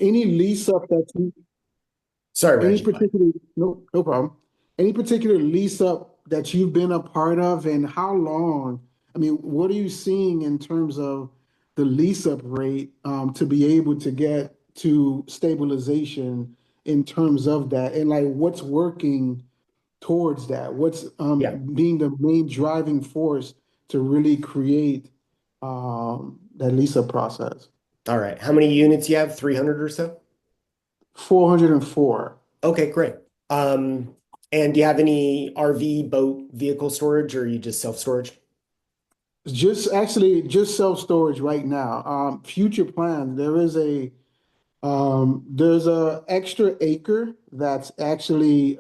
Any lease up that you, Sorry, any Reggie, go ahead. particular, no problem. Any particular lease up that you've been a part of and how long? I mean, what are you seeing in terms of the lease up rate to be able to get to stabilization in terms of that? And like what's working towards that? What's Yeah. being the main driving force to really create that lease up process? All right. How many units you have? 300 or so? 404. Okay, great. Um, and do you have any RV, boat, vehicle storage, or are you just self-storage? Just actually just self-storage right now. Future plan, there's a extra acre that's actually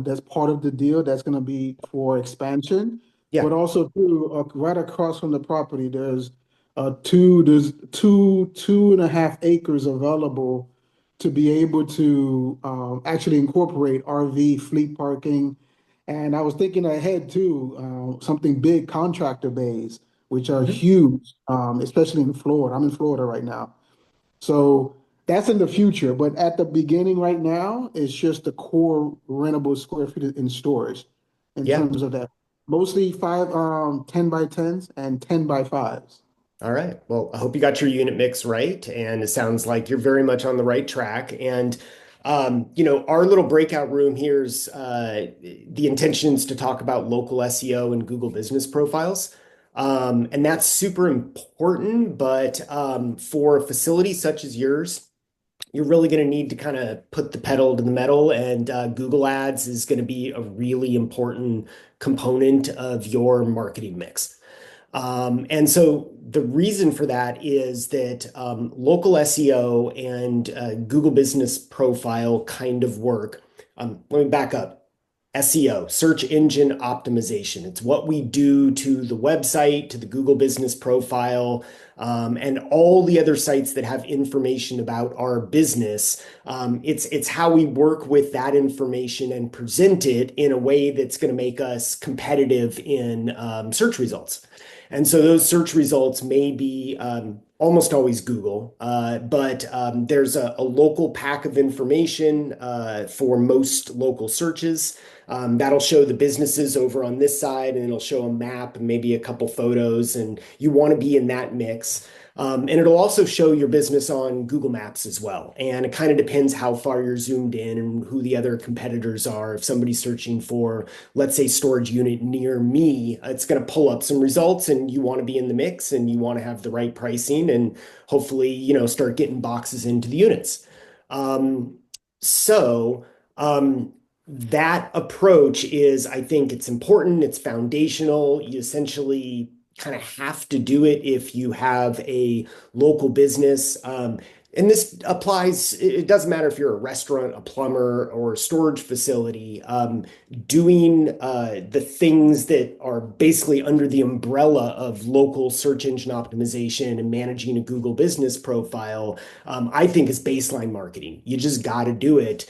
that's part of the deal that's going to be for expansion, Yeah. but also too right across from the property there's two and a half acres available to be able to actually incorporate RV fleet parking. And I was thinking ahead too, something big contractor bays, which are Mhm. huge, especially in Florida. I'm in Florida right now. So that's in the future, but at the beginning right now, it's just the core rentable square feet in storage in Yeah. terms of that. Mostly 10 by 10s and 10 by 5s. All right. Well, I hope you got your unit mix right, and it sounds like you're very much on the right track. And our little breakout room here's the intentions to talk about local SEO and Google business profiles. And that's super important, but for a facility such as yours, you're really going to need to kind of put the pedal to the metal, and Google Ads is going to be a really important component of your marketing mix. And so the reason for that is that local SEO and Google Business Profile kind of work. Let me back up. SEO, search engine optimization. It's what we do to the website, to the Google Business Profile, and all the other sites that have information about our business. It's how we work with that information and present it in a way that's going to make us competitive in search results. And so those search results may be almost always Google, but there's a local pack of information for most local searches. That'll show the businesses over on this side, and it'll show a map and maybe a couple photos, and you want to be in that mix. And it'll also show your business on Google Maps as well. And it kind of depends how far you're zoomed in and who the other competitors are. If somebody's searching for, let's say, storage unit near me, it's going to pull up some results, and you want to be in the mix and you want to have the right pricing and hopefully, start getting boxes into the units. Um, so, um, that approach is, I think it's important, it's foundational. You essentially kind of have to do it if you have a local business. And this applies, it doesn't matter if you're a restaurant, a plumber, or a storage facility, doing the things that are basically under the umbrella of local search engine optimization and managing a Google business profile, I think is baseline marketing. You just got to do it.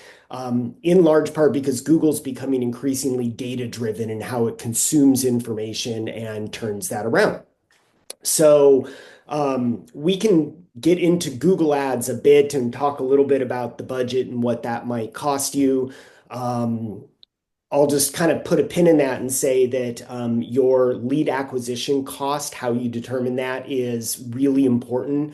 In large part because Google's becoming increasingly data driven in how it consumes information and turns that around. So we can get into Google Ads a bit and talk a little bit about the budget and what that might cost you. Um, I'll just kind of put a pin in that and say that your lead acquisition cost, how you determine that, is really important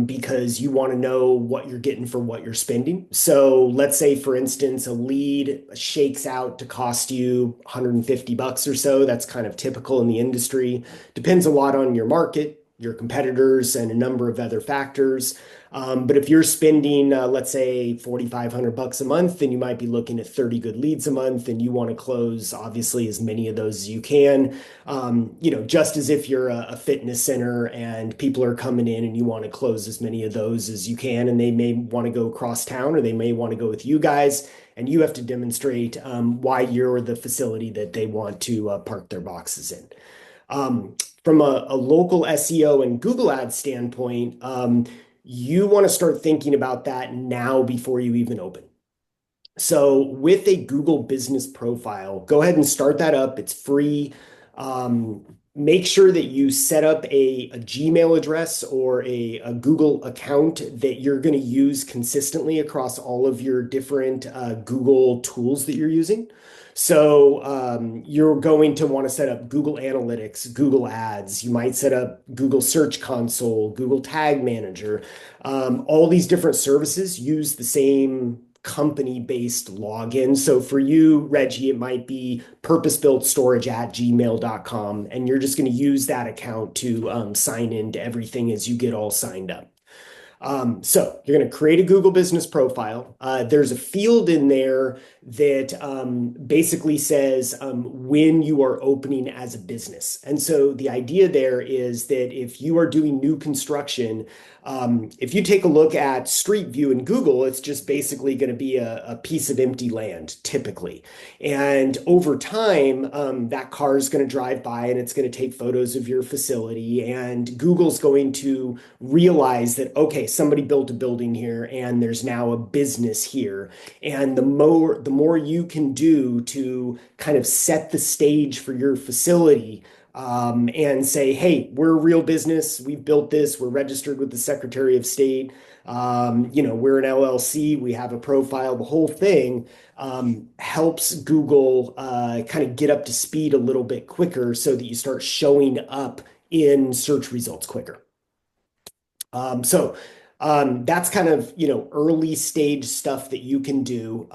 because you want to know what you're getting for what you're spending. So let's say, for instance, a lead shakes out to cost you 150 bucks or so. That's kind of typical in the industry. Depends a lot on your market, your competitors, and a number of other factors. But if you're spending, let's say, 4,500 bucks a month, then you might be looking at 30 good leads a month, and you want to close obviously as many of those as you can. Just as if you're a fitness center and people are coming in and you want to close as many of those as you can, and they may want to go across town or they may want to go with you guys, and you have to demonstrate why you're the facility that they want to park their boxes in. Um, from a local SEO and Google Ads standpoint, you want to start thinking about that now before you even open. So, with a Google business profile, go ahead and start that up. It's free. Um, make sure that you set up a Gmail address or a Google account that you're going to use consistently across all of your different Google tools that you're using. So you're going to want to set up Google Analytics, Google Ads. You might set up Google Search Console, Google Tag Manager. All these different services use the same company-based login. So for you, Reggie, it might be purpose-built storage at gmail.com, and you're just going to use that account to sign into everything as you get all signed up. So you're going to create a Google business profile. There's a field in there that basically says when you are opening as a business. And so the idea there is that if you are doing new construction, if you take a look at Street View in Google, it's just basically going to be a piece of empty land, typically. And over time, that car is going to drive by and it's going to take photos of your facility. And Google's going to realize that, okay, somebody built a building here and there's now a business here. And the more you can do to kind of set the stage for your facility, and say, hey, we're a real business. We've built this. We're registered with the Secretary of State. We're an LLC. We have a profile. The whole thing helps Google kind of get up to speed a little bit quicker so that you start showing up in search results quicker. That's kind of, early stage stuff that you can do.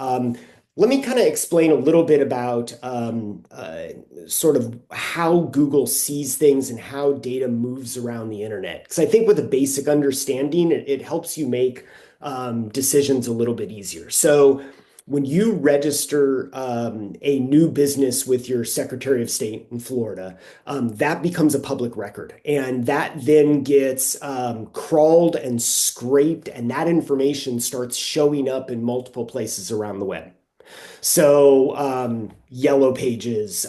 Let me kind of explain a little bit about sort of how Google sees things and how data moves around the internet. Because I think with a basic understanding, it helps you make decisions a little bit easier. So when you register a new business with your Secretary of State in Florida, that becomes a public record. And that then gets crawled and scraped, and that information starts showing up in multiple places around the web. So Yellow Pages,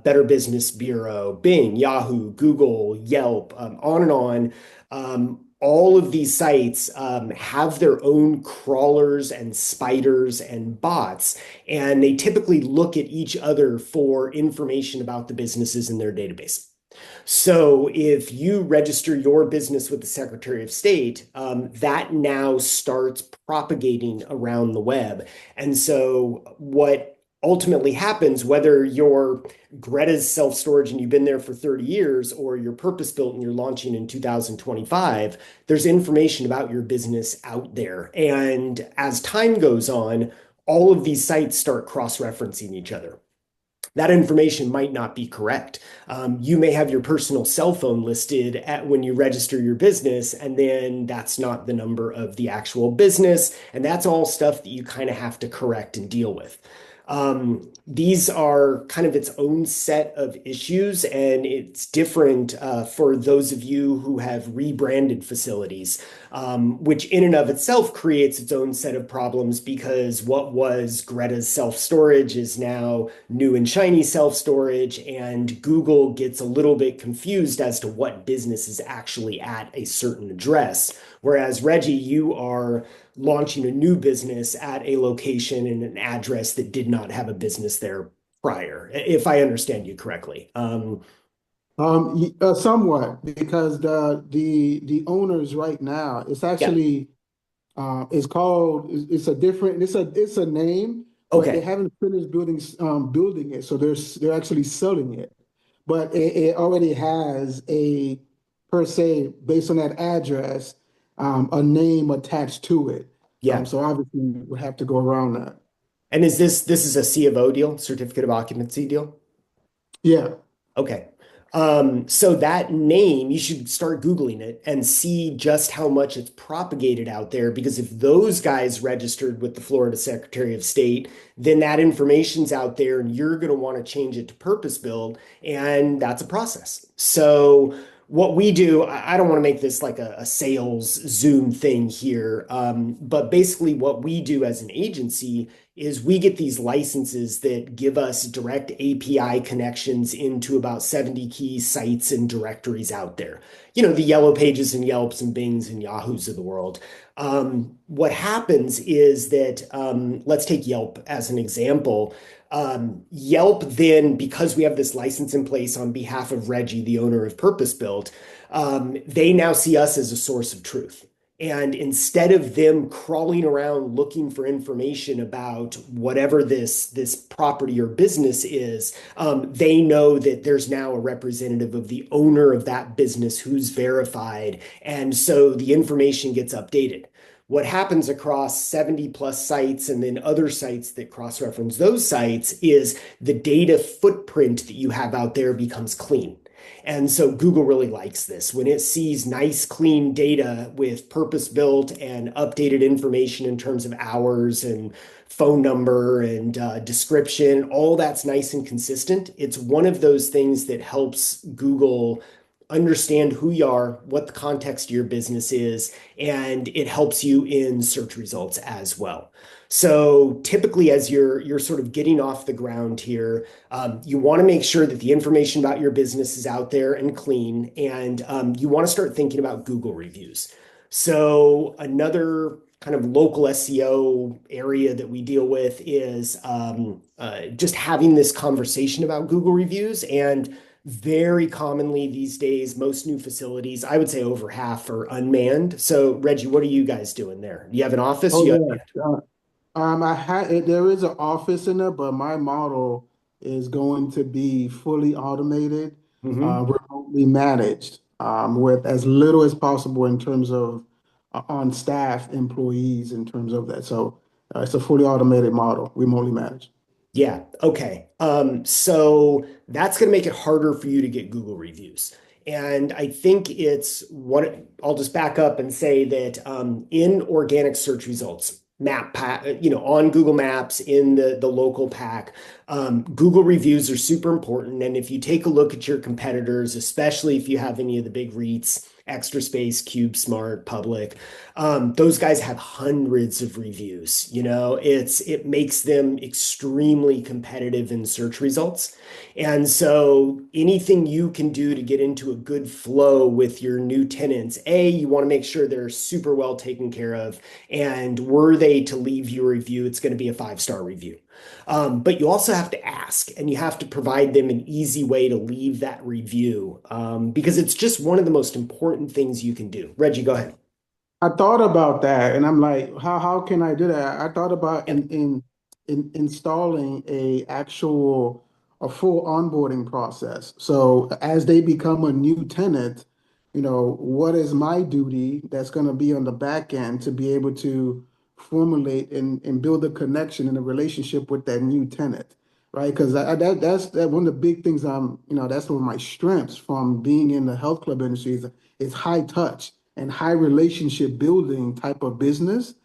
Better Business Bureau, Bing, Yahoo, Google, Yelp, on and on. All of these sites have their own crawlers and spiders and bots, and they typically look at each other for information about the businesses in their database. So if you register your business with the Secretary of State, that now starts propagating around the web. And so what ultimately happens, whether you're Greta's self-storage and you've been there for 30 years, or you're purpose-built and you're launching in 2025, there's information about your business out there. And as time goes on, all of these sites start cross-referencing each other. That information might not be correct. You may have your personal cell phone listed when you register your business, and then that's not the number of the actual business. And that's all stuff that you kind of have to correct and deal with. These are kind of its own set of issues, and it's different for those of you who have rebranded facilities, which in and of itself creates its own set of problems, because what was Greta's self-storage is now new and shiny self-storage, and Google gets a little bit confused as to what business is actually at a certain address. Whereas Reggie, you are launching a new business at a location and an address that did not have a business there prior, if I understand you correctly. Somewhat, because the owners right now, it's Yeah. actually it's called, it's a name, but they Okay. haven't finished building it, so they're actually selling it. But it already has a, per se, based on that address, a name attached to it. Yeah. So obviously we have to go around that. And this is a C of O deal, certificate of occupancy deal? Yeah. Okay. So that name, you should start Googling it and see just how much it's propagated out there. Because if those guys registered with the Florida Secretary of State, then that information's out there and you're going to want to change it to purpose build. And that's a process. So what we do, I don't want to make this like a sales Zoom thing here. But basically what we do as an agency is we get these licenses that give us direct API connections into about 70 key sites and directories out there. The Yellow Pages and Yelps and Bings and Yahoos of the world. What happens is that, let's take Yelp as an example. Yelp then, because we have this license in place on behalf of Reggie, the owner of Purpose Built, they now see us as a source of truth. And instead of them crawling around looking for information about whatever this property or business is, they know that there's now a representative of the owner of that business who's verified, and so the information gets updated. What happens across 70 plus sites and then other sites that cross-reference those sites is the data footprint that you have out there becomes clean. And so Google really likes this. When it sees nice, clean data with purpose-built and updated information in terms of hours and phone number and description, all that's nice and consistent. It's one of those things that helps Google understand who you are, what the context of your business is, and it helps you in search results as well. So typically, as you're sort of getting off the ground here, you want to make sure that the information about your business is out there and clean, and you want to start thinking about Google reviews. So another kind of local SEO area that we deal with is just having this conversation about Google reviews. And very commonly these days, most new facilities, I would say over half are unmanned. So, Reggie, what are you guys doing there? Do you have an office? Oh You have, yeah. I had there is an office in there, but my model is going to be fully automated, Mhm. remotely managed, with as little as possible in terms of on staff employees in terms of that. So it's a fully automated model, remotely managed. Yeah. Okay. So that's going to make it harder for you to get Google reviews. And I think it's what I'll just back up and say that in organic search results, map pack, on Google Maps in the local pack, Google reviews are super important. And if you take a look at your competitors, especially if you have any of the big REITs, Extra Space, CubeSmart, Public, those guys have hundreds of reviews. It makes them extremely competitive in search results. And so anything you can do to get into a good flow with your new tenants, you want to make sure they're super well taken care of. And were they to leave you a review, it's going to be a 5-star review. But you also have to ask, and you have to provide them an easy way to leave that review, because it's just one of the most important things you can do. Reggie, go ahead. I thought about that, and I'm like, how can I do that? I thought about Yeah. in installing a full onboarding process. So as they become a new tenant, what is my duty that's going to be on the back end to be able to formulate and build a connection and a relationship with that new tenant, right? Because that's one of the big things that's one of my strengths from being in the health club industry is high touch and high relationship building type of business,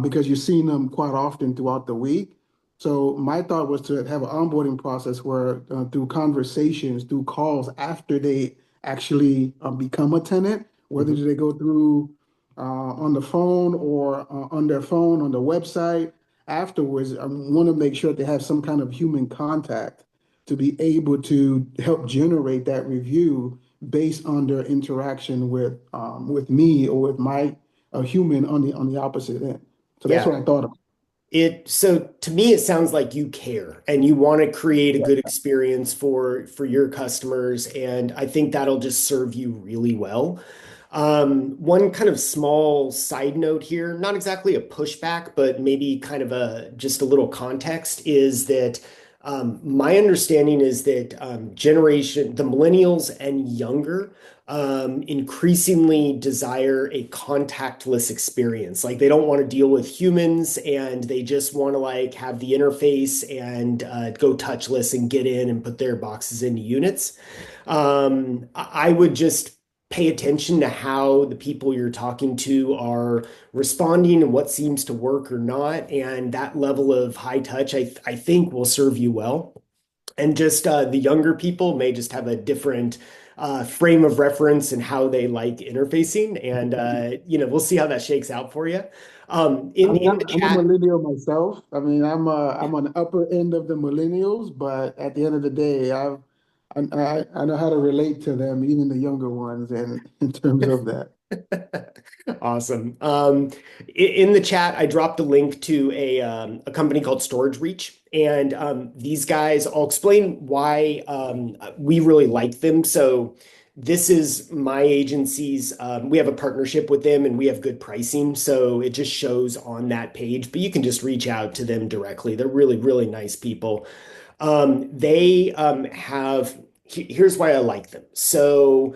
because you're seeing them quite often throughout the week. So my thought was to have an onboarding process where through conversations, through calls after they actually become a tenant, whether Mhm. they go through on the phone or on their phone, on the website, afterwards, I want to make sure they have some kind of human contact to be able to help generate that review based on their interaction with me or with my a human on the opposite end. So that's Yeah. what I thought of. So to me, it sounds like you care and you want to create a Yeah. good experience for your customers, and I think that'll just serve you really well. One kind of small side note here, not exactly a pushback, but maybe kind of just a little context is that my understanding is that the millennials and younger, increasingly desire a contactless experience. Like they don't want to deal with humans and they just want to like have the interface and go touchless and get in and put their boxes into units. I would just pay attention to how the people you're talking to are responding and what seems to work or not. And that level of high touch, I think, will serve you well. And just the younger people may just have a different frame of reference and how they like interfacing. And, we'll see how that shakes out for you. I mean, In the I'm a chat, millennial myself. I mean, I'm on the upper end of the millennials, but at the end of the day, I know how to relate to them, even the younger ones, and in terms of that. Awesome. In the chat, I dropped a link to a company called Storage Reach, and these guys, I'll explain why we really like them. So this is my agency's. We have a partnership with them, and we have good pricing. So it just shows on that page, but you can just reach out to them directly. They're really, really nice people. They have. Here's why I like them. So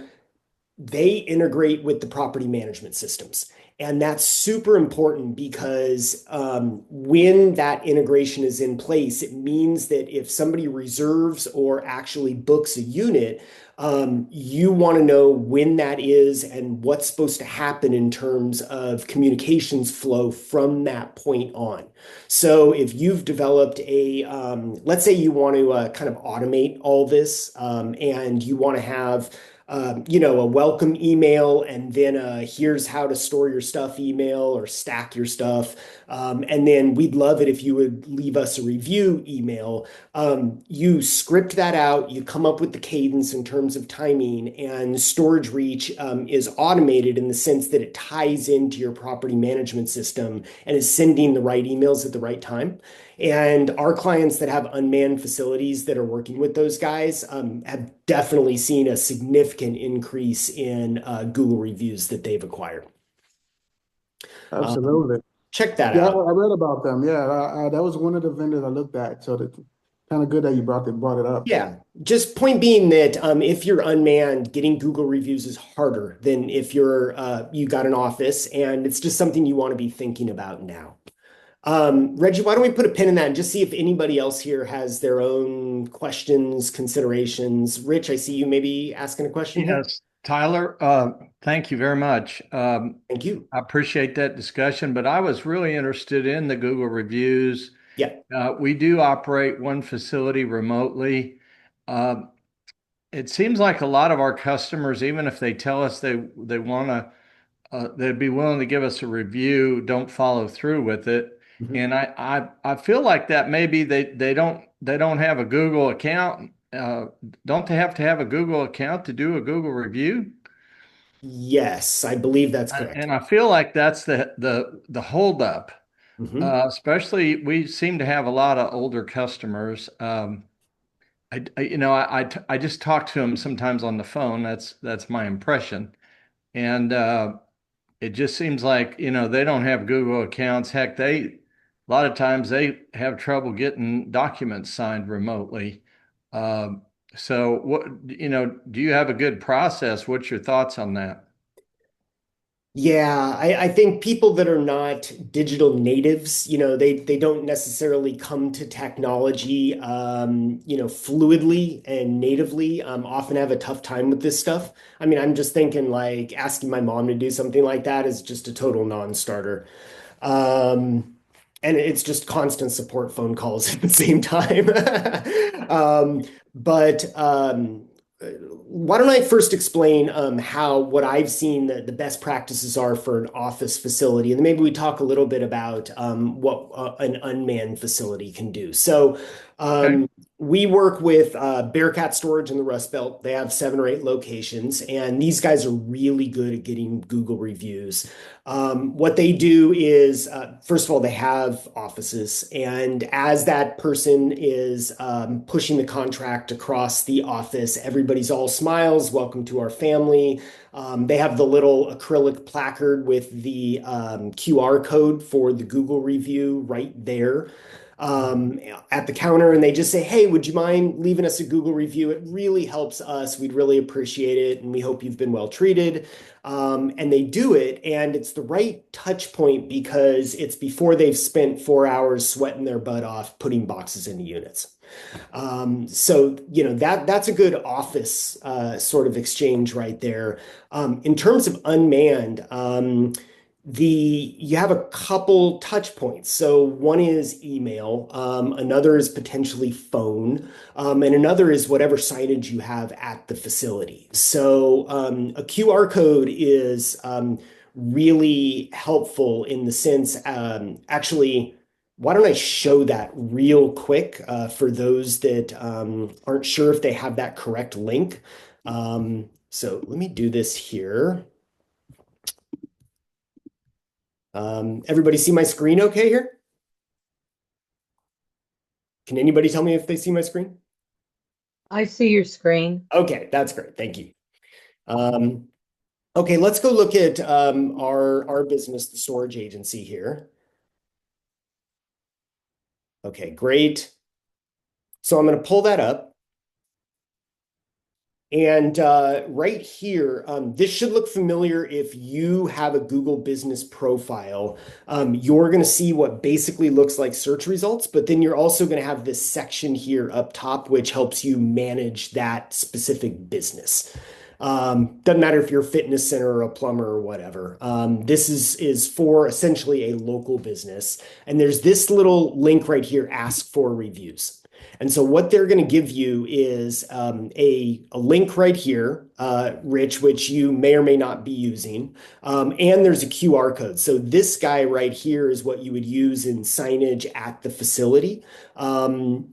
they integrate with the property management systems. And that's super important because when that integration is in place, it means that if somebody reserves or actually books a unit, you want to know when that is and what's supposed to happen in terms of communications flow from that point on. So if you've developed let's say you want to kind of automate all this and you want to have a welcome email and then here's how to store your stuff email or stack your stuff. And then we'd love it if you would leave us a review email. You script that out, you come up with the cadence in terms of timing, and Storage Reach is automated in the sense that it ties into your property management system and is sending the right emails at the right time. And our clients that have unmanned facilities that are working with those guys have definitely seen a significant increase in Google reviews that they've acquired. Um, Absolutely. check that Yeah, out. I read about them. Yeah, that was one of the vendors I looked at. So that's kind of good that you brought it up. Yeah, just point being that if you're unmanned, getting Google reviews is harder than if you got an office, and it's just something you want to be thinking about now. Reggie, why don't we put a pin in that and just see if anybody else here has their own questions, considerations. Rich, I see you maybe asking a question here. Yes, Tyler, thank you very much. Thank you. I appreciate that discussion, but I was really interested in the Google reviews. Yeah. We do operate one facility remotely. Uh, it seems like a lot of our customers, even if they tell us they want to, they'd be willing to give us a review, don't follow through with it. Mhm. And I feel like that maybe they don't have a Google account. Don't they have to have a Google account to do a Google review? Yes, I believe that's correct. And I feel like that's the holdup. Mhm. Especially, we seem to have a lot of older customers. I just talk to them sometimes on the phone. That's my impression, and it just seems like they don't have Google accounts. Heck, a lot of times they have trouble getting documents signed remotely. Um, so, do you have a good process? What's your thoughts on that? Yeah, I think people that are not digital natives, they don't necessarily come to technology, fluidly and natively, often have a tough time with this stuff. I mean, I'm just thinking like asking my mom to do something like that is just a total non-starter. Um, and it's just constant support phone calls at the same time. But why don't I first explain how what I've seen the best practices are for an office facility, and then maybe we talk a little bit about what an unmanned facility can do. So Okay. we work with Bearcat Storage in the Rust Belt. They have 7 or 8 locations, and these guys are really good at getting Google reviews. What they do is, first of all, they have offices, and as that person is pushing the contract across the office, everybody's all smiles, welcome to our family. They have the little acrylic placard with the QR code for the Google review right there at the counter, and they just say, "Hey, would you mind leaving us a Google review? It really helps us. We'd really appreciate it, and we hope you've been well treated." And they do it, and it's the right touch point because it's before they've spent 4 hours sweating their butt off putting boxes into units. So that's a good office sort of exchange right there. In terms of unmanned, you have a couple touch points. So one is email, another is potentially phone, and another is whatever signage you have at the facility. So a QR code is really helpful in the sense, actually, why don't I show that real quick for those that aren't sure if they have that correct link. So let me do this here. Everybody see my screen okay here? Can anybody tell me if they see my screen? I see your screen. Okay, that's great. Thank you. Um, okay, let's go look at our business, the storage agency here. Okay, great. So I'm going to pull that up. And right here, this should look familiar if you have a Google business profile. You're going to see what basically looks like search results, but then you're also going to have this section here up top, which helps you manage that specific business. Doesn't matter if you're a fitness center or a plumber or whatever. This is for essentially a local business. And there's this little link right here, ask for reviews. And so what they're going to give you is a link right here, Rich, which you may or may not be using. And there's a QR code. So this guy right here is what you would use in signage at the facility.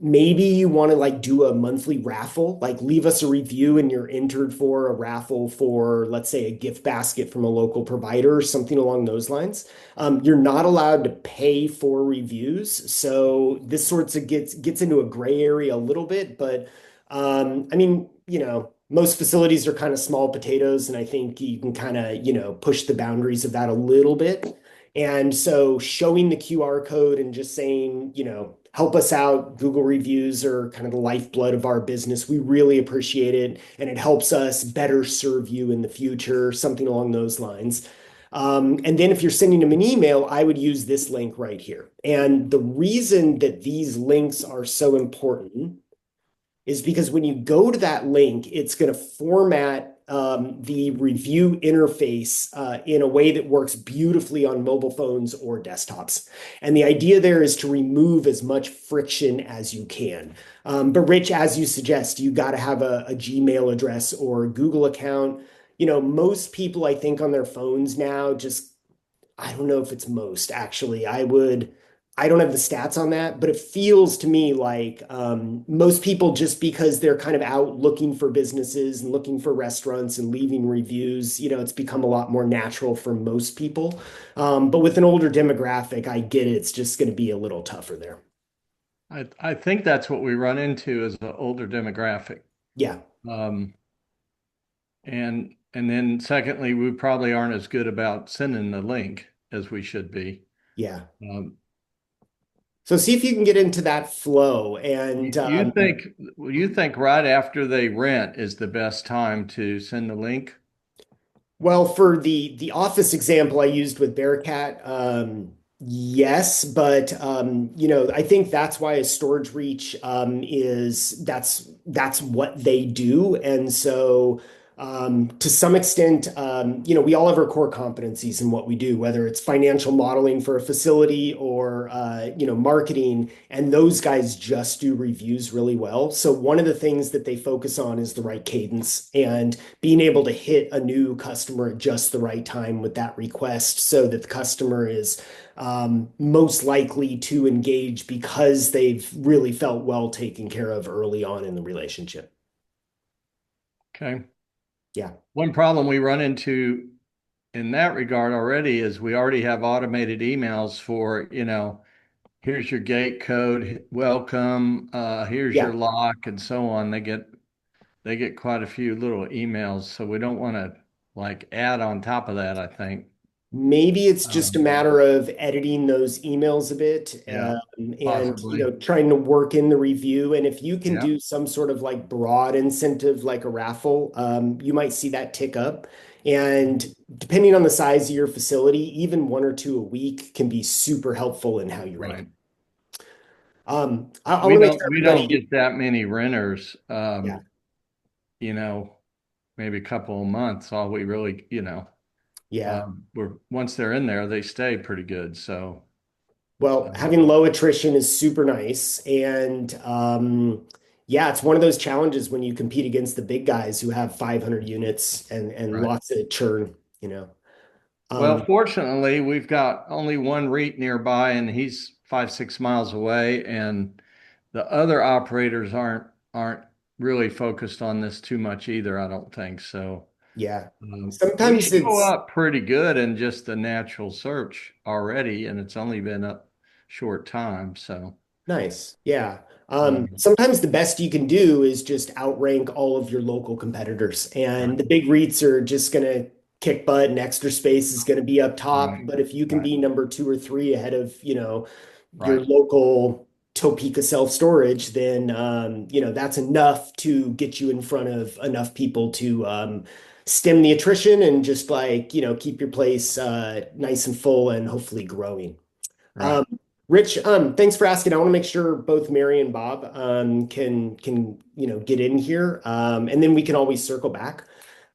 Maybe you want to like do a monthly raffle, like leave us a review and you're entered for a raffle for, let's say, a gift basket from a local provider or something along those lines. You're not allowed to pay for reviews, so this sorts of gets into a gray area a little bit. But I mean, most facilities are kind of small potatoes, and I think you can kind of push the boundaries of that a little bit. And so showing the QR code and just saying, help us out. Google reviews are kind of the lifeblood of our business. We really appreciate it, and it helps us better serve you in the future, something along those lines. And then if you're sending them an email, I would use this link right here. And the reason that these links are so important is because when you go to that link, it's going to format the review interface in a way that works beautifully on mobile phones or desktops. And the idea there is to remove as much friction as you can. But Rich, as you suggest, you got to have a Gmail address or a Google account. Most people, I think, on their phones now just, I don't know if it's most actually. I don't have the stats on that, but it feels to me like most people, just because they're kind of out looking for businesses and looking for restaurants and leaving reviews, it's become a lot more natural for most people. But with an older demographic, I get it. It's just going to be a little tougher there. I think that's what we run into as an older demographic. Yeah. Um, and then secondly, we probably aren't as good about sending the link as we should be. Yeah. Um, So see if you can get into that flow. And you think right after they rent is the best time to send the link? well, for the office example I used with Bearcat, yes, but I think that's why a storage reach is that's what they do. And so to some extent, we all have our core competencies in what we do, whether it's financial modeling for a facility or marketing, and those guys just do reviews really well. So one of the things that they focus on is the right cadence and being able to hit a new customer at just the right time with that request so that the customer is most likely to engage because they've really felt well taken care of early on in the relationship. Okay. Yeah. One problem we run into in that regard already is we already have automated emails for, here's your gate code, welcome, here's your Yeah. lock, and so on. They get quite a few little emails, so we don't want to like add on top of that, I think. Maybe it's just a Um, matter of editing those emails a bit yeah, and possibly. trying to work in the review. And if you can Yeah. do some sort of like broad incentive, like a raffle, you might see that tick up. And depending on the size of your facility, even one or two a week can be super helpful in how you rank. Right. I want We to make don't sure we don't everybody, get that many renters. yeah, You know, maybe a couple of months. All we really, yeah. we're once they're in there, they stay pretty good. So, Well, having um, low attrition is super nice. And yeah, it's one of those challenges when you compete against the big guys who have 500 units and right. lots of churn. Well, Um, fortunately, we've got only one REIT nearby, and he's 5, 6 miles away, and the other operators aren't really focused on this too much either, I don't think. So, Yeah. We Sometimes show it's up pretty good in just the natural search already, and it's only been a short time. So, nice. Yeah. um, Sometimes the best you can do is just outrank all of your local competitors. And right, the big REITs are just going to kick butt and Extra Space is going to be up top. right, But if you can right, be number two or three ahead of, your right, local Topeka self-storage, then, that's enough to get you in front of enough people to stem the attrition and just like, keep your place nice and full and hopefully growing. right. Um, Rich, thanks for asking. I want to make sure both Mary and Bob can get in here, and then we can always circle back.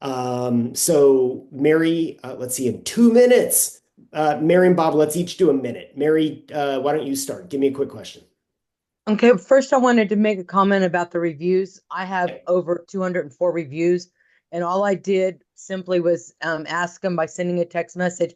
So Mary, let's see, in 2 minutes, Mary and Bob, let's each do a minute. Mary, why don't you start? Give me a quick question. Okay, first I wanted to make a comment about the reviews. I have over 204 reviews, and all I did simply was ask them by sending a text message.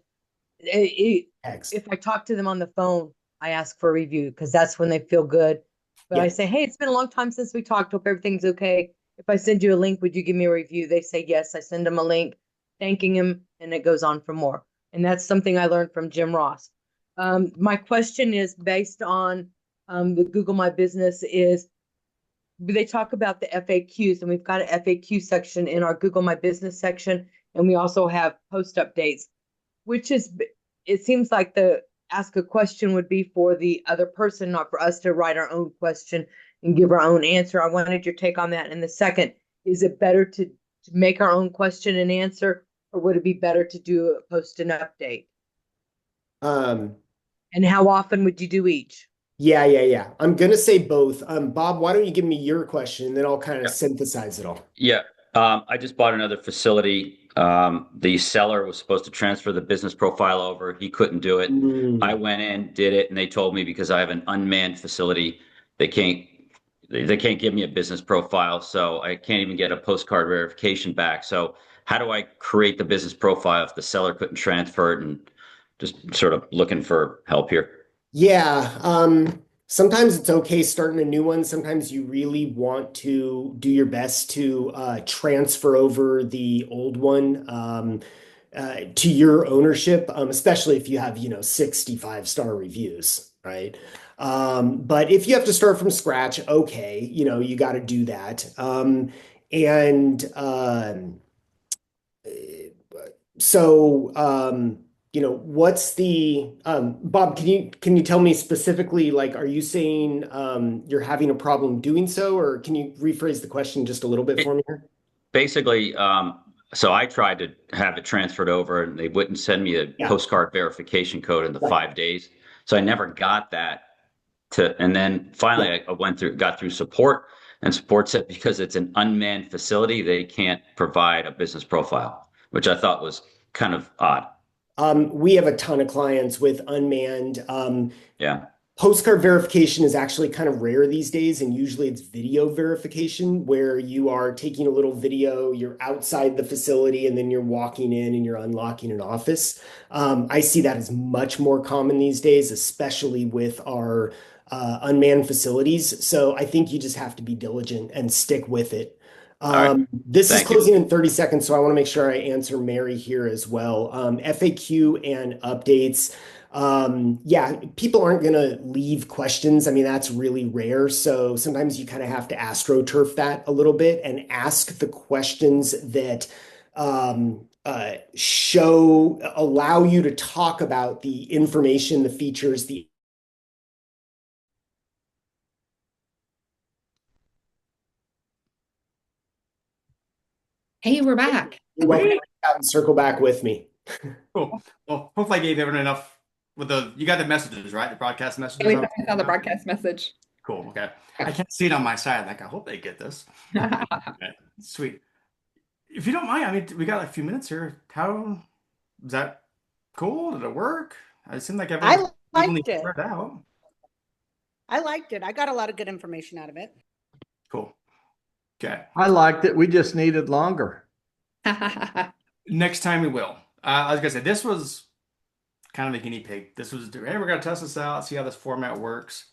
Text. If I talk to them on the phone, I ask for a review because that's when they feel good. But I Yeah. say, hey, it's been a long time since we talked. Hope everything's okay. If I send you a link, would you give me a review? They say yes. I send them a link, thanking him, and it goes on for more. And that's something I learned from Jim Ross. My question is based on the Google My Business is they talk about the FAQs, and we've got an FAQ section in our Google My Business section, and we also have post updates, which is, it seems like the ask a question would be for the other person, not for us to write our own question and give our own answer. I wanted your take on that. And the second, is it better to make our own question and answer, or would it be better to do a post and update? Um, And how often would you do each? yeah. I'm gonna say both. Bob, why don't you give me your question, and then I'll kind of Yeah. synthesize it all. Yeah. I just bought another facility. The seller was supposed to transfer the business profile over. He couldn't do it. I Mm, went in, did it, and they told me because I have an unmanned facility, they can't they can't give me a business profile, so I can't even get a postcard verification back. So how do I create the business profile if the seller couldn't transfer it and just sort of looking for help here? yeah. Sometimes it's okay starting a new one. Sometimes you really want to do your best to transfer over the old one to your ownership, especially if you have, 65-star reviews, right? But if you have to start from scratch, okay, you got to do that. And so, what's the Bob, can you tell me specifically, like, are you saying you're having a problem doing so, or can you rephrase the question just a little bit for me here? Basically, so I tried to have it transferred over and they wouldn't send me a Yeah, postcard verification code in the right. 5 days. So I never got that and then Yeah. finally I got through support, and support said because it's an unmanned facility, they can't provide a business profile, which I thought was kind of odd. We have a ton of clients with unmanned. Yeah. Postcard verification is actually kind of rare these days, and usually it's video verification where you are taking a little video, you're outside the facility, and then you're walking in and you're unlocking an office. I see that as much more common these days, especially with our unmanned facilities. So I think you just have to be diligent and stick with it. All right. This is Thank you. closing in 30 seconds, so I want to make sure I answer Mary here as well. FAQ and updates. Yeah, people aren't going to leave questions. I mean, that's really rare. So sometimes you kind of have to astroturf that a little bit and ask the questions that allow you to talk about the information, the features, the Hey, we're back. you're welcome to reach out and circle back with me. Cool. Well, hopefully I gave everyone enough with you got the messages, right? The broadcast messages. We definitely saw the broadcast message. Cool. Okay. I can't see it on my side. Like, I hope they get this. Okay, sweet. If you don't mind, I mean, we got like a few minutes here. How is that cool? Did it work? It seemed like I everyone's evenly liked it. spread out. I liked it. I got a lot of good information out of it. Cool. Okay. I liked it. We just needed longer. Next time we will. I was gonna say this was kind of a guinea pig. This was, hey, we're gonna test this out, see how this format works.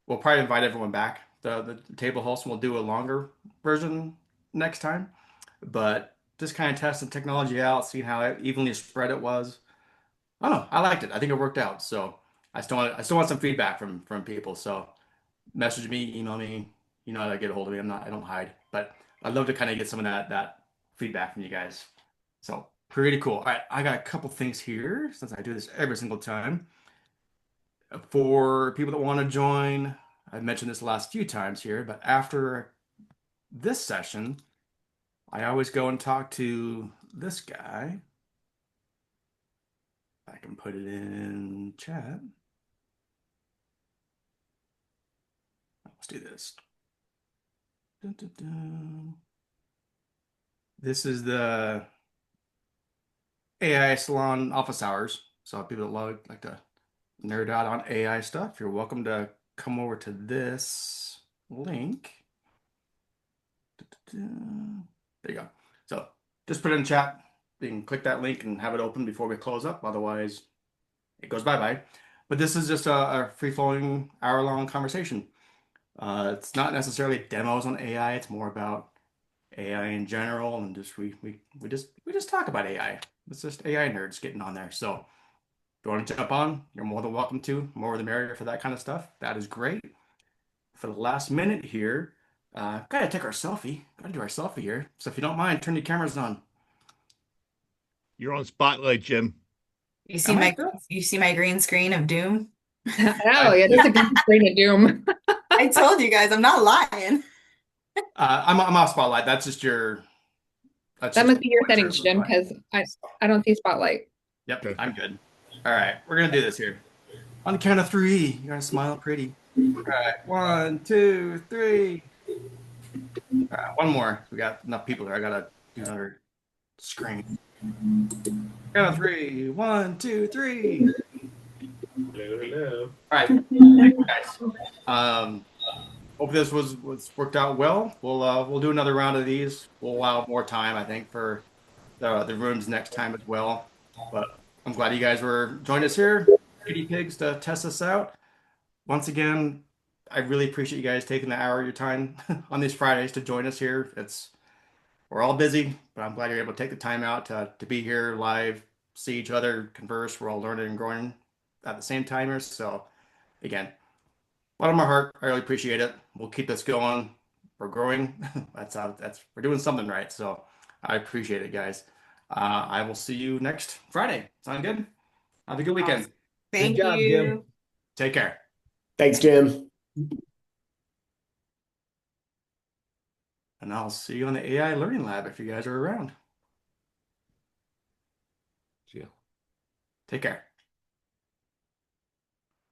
We'll probably invite everyone back, the table host, and we'll do a longer version next time. But just kind of testing technology out, seeing how evenly spread it was. I don't know. I liked it. I think it worked out. So I still want some feedback from people. So message me, email me. You know how to get a hold of me. I don't hide, but I'd love to kind of get some of that feedback from you guys. So pretty cool. All right, I got a couple things here since I do this every single time. For people that want to join, I've mentioned this the last few times here, but after this session, I always go and talk to this guy. I can put it in chat. Let's do this. Dun, dun, dun. This is the AI Salon office hours. So people that like to nerd out on AI stuff, you're welcome to come over to this link. There you go. So just put it in chat. You can click that link and have it open before we close up. Otherwise, it goes bye-bye. But this is just a free-flowing hour-long conversation. It's not necessarily demos on AI. It's more about AI in general, and just we just talk about AI. It's just AI nerds getting on there. So if you want to jump on, you're more than welcome to. More the merrier for that kind of stuff. That is great. For the last minute here, gotta take our selfie. Gotta do our selfie here. So if you don't mind, turn your cameras on. You're on spotlight, Jim. You see my green screen of doom? Oh, yeah, that's a good screen of doom. I told you guys, I'm not lying. I'm off spotlight. That's just your. That must be your settings, Jim, because I don't see spotlight. Yep, I'm good. All right, we're gonna do this here. On the count of 3, you're gonna smile pretty. All right, 1, 2, 3. All right, one more. We got enough people here. I gotta do another screen. Count of 3. 1, 2, 3. Hello. All right, thank you guys. Hope this was worked out well. We'll do another round of these. We'll allow more time, I think, for the rooms next time as well. But I'm glad you guys were joining us here, guinea pigs, to test us out. Once again, I really appreciate you guys taking the hour of your time on these Fridays to join us here. We're all busy, but I'm glad you're able to take the time out to be here live, see each other, converse. We're all learning and growing at the same time here. So again, bottom of my heart, I really appreciate it. We'll keep this going. We're growing. We're doing something right. So I appreciate it, guys. I will see you next Friday. Sound good? Have a good weekend. Thank Good job, you. Jim. Take care. Thanks, Jim. And I'll see you on the AI Learning Lab if you guys are around. See ya. Take care.